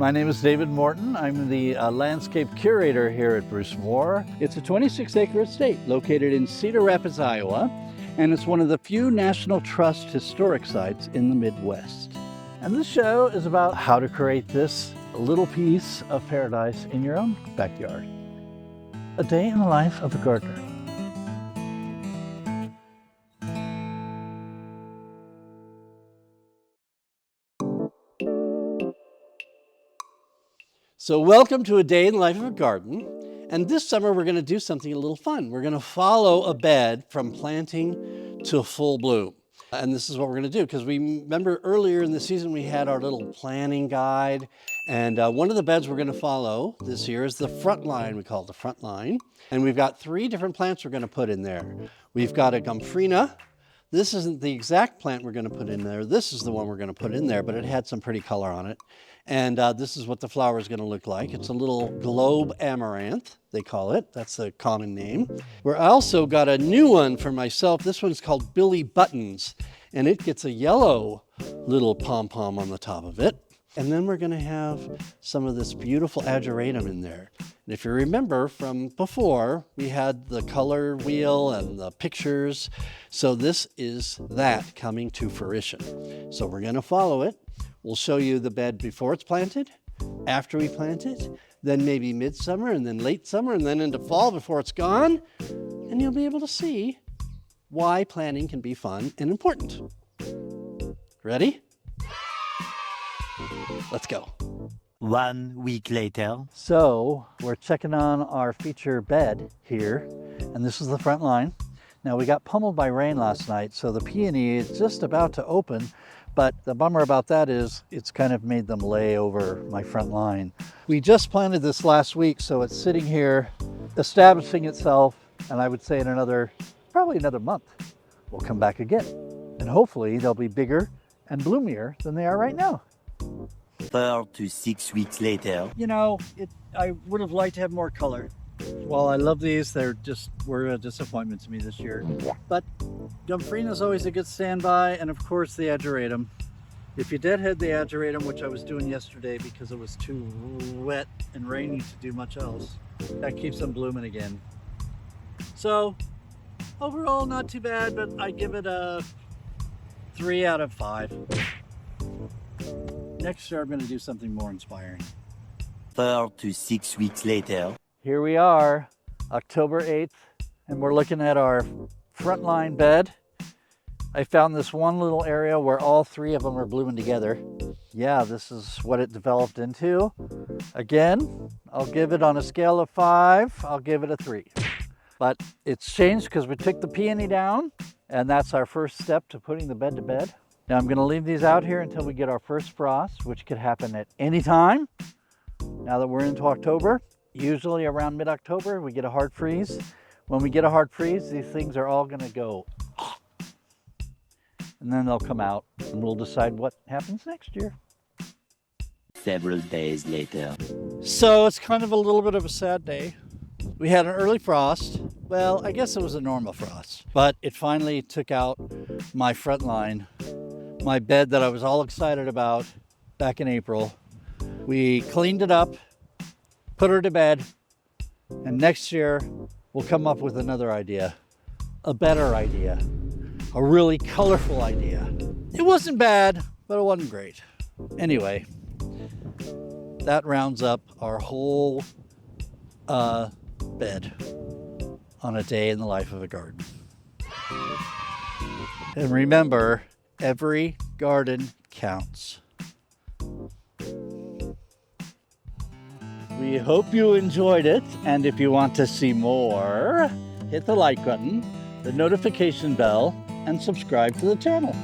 My name is David Morton. I'm the Landscape Curator here at Brucemore. It's a 26-acre estate located in Cedar Rapids, Iowa, and it's one of the few National Trust historic sites in the Midwest. And this show is about how to create this little piece of paradise in your own backyard. A day in the life of a gardener. So welcome to A Day in the Life of a Garden. And this summer we're going to do something a little fun. We're going to follow a bed from planting to full bloom. And this is what we're going to do, because we remember earlier in the season we had our little planning guide. And one of the beds we're going to follow this year is the front line. We call it the front line. And we've got 3 different plants we're going to put in there. We've got a gomphrena. This isn't the exact plant we're going to put in there. This is the one we're going to put in there, but it had some pretty color on it. And this is what the flower is going to look like. It's a little globe amaranth, they call it. That's the common name. We're also got a new one for myself. This one's called Billy Buttons, and it gets a yellow little pom-pom on the top of it. And then we're going to have some of this beautiful ageratum in there. And if you remember from before, we had the color wheel and the pictures. So this is that coming to fruition. So we're going to follow it. We'll show you the bed before it's planted, after we plant it, then maybe midsummer and then late summer and then into fall before it's gone. And you'll be able to see why planting can be fun and important. Ready? Let's go. 1 week later. So we're checking on our feature bed here, and this is the front line. Now we got pummeled by rain last night, so the peony is just about to open, but the bummer about that is it's kind of made them lay over my front line. We just planted this last week, so it's sitting here establishing itself, and I would say in probably another month, we'll come back again. And hopefully they'll be bigger and bloomier than they are right now. 4 to 6 weeks later. You know, I would have liked to have more color. While I love these, were a disappointment to me this year. But gomphrena is always a good standby, and of course the ageratum. If you deadhead the ageratum, which I was doing yesterday because it was too wet and rainy to do much else, that keeps them blooming again. So overall, not too bad, but I give it a 3 out of 5. Next year I'm going to do something more inspiring. 4 to 6 weeks later. Here we are, October 8th, and we're looking at our frontline bed. I found this one little area where all 3 of them are blooming together. Yeah, this is what it developed into. Again, I'll give it on a scale of 5, I'll give it a 3. But it's changed because we took the peony down, and that's our first step to putting the bed to bed. Now I'm going to leave these out here until we get our first frost, which could happen at any time. Now that we're into October, usually around mid-October, we get a hard freeze. When we get a hard freeze, these things are all going to go, and then they'll come out, and we'll decide what happens next year. Several days later. So it's kind of a little bit of a sad day. We had an early frost. Well, I guess it was a normal frost, but it finally took out my front line. My bed that I was all excited about back in April. We cleaned it up, put her to bed, and next year we'll come up with another idea, a better idea, a really colorful idea. It wasn't bad, but it wasn't great. Anyway, that rounds up our whole bed on a day in the life of a garden. And remember, every garden counts. We hope you enjoyed it, and if you want to see more, hit the like button, the notification bell, and subscribe to the channel.